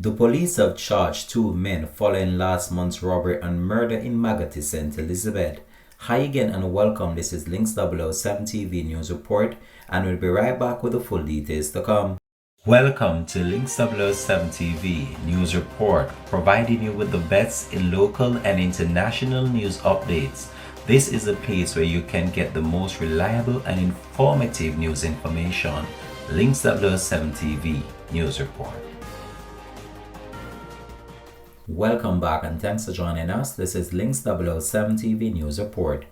The police have charged two men following last month's robbery and murder in Maggotty, St. Elizabeth. Hi again and welcome. This is Links 007 TV News Report, and we'll be right back with the full details to come. Welcome to Links 007 TV News Report, providing you with the best in local and international news updates. This is a place where you can get the most reliable and informative news information. Links 007 TV News Report. Welcome back and thanks for joining us. This is Links 007 TV News Report.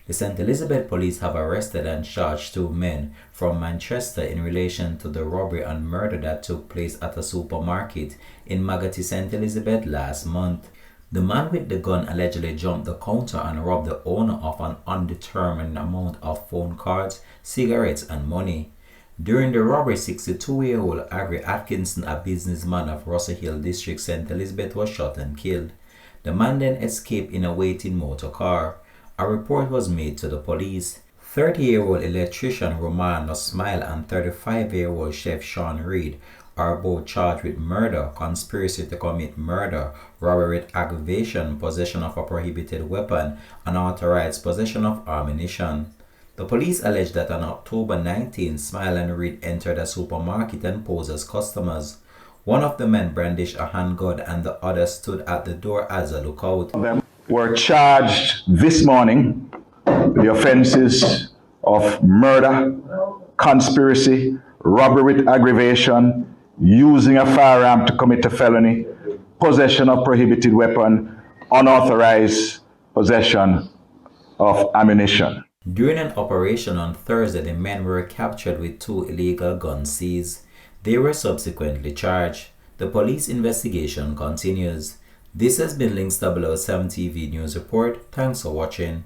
The St. Elizabeth police have arrested and charged two men from Manchester in relation to the robbery and murder that took place at a supermarket in Maggotty, St. Elizabeth last month. The man with the gun allegedly jumped the counter and robbed the owner of an undetermined amount of phone cards, cigarettes and money. During the robbery, 62-year-old Agri Atkinson, a businessman of Russell Hill District, St. Elizabeth, was shot and killed. The man then escaped in a waiting motor car. A report was made to the police. 30-year-old electrician Romano Smile and 35-year-old chef Sean Reed are both charged with murder, conspiracy to commit murder, robbery with aggravation, possession of a prohibited weapon, and unauthorized possession of ammunition. The police allege that on October 19, Smile and Reed entered a supermarket and posed as customers. One of the men brandished a handgun and the other stood at the door as a lookout. Them were charged this morning with the offenses of murder, conspiracy, robbery with aggravation, using a firearm to commit a felony, possession of prohibited weapon, unauthorized possession of ammunition. During an operation on Thursday, the men were captured with two illegal guns seized. They were subsequently charged. The police investigation continues. This has been Links 007 TV News Report. Thanks for watching.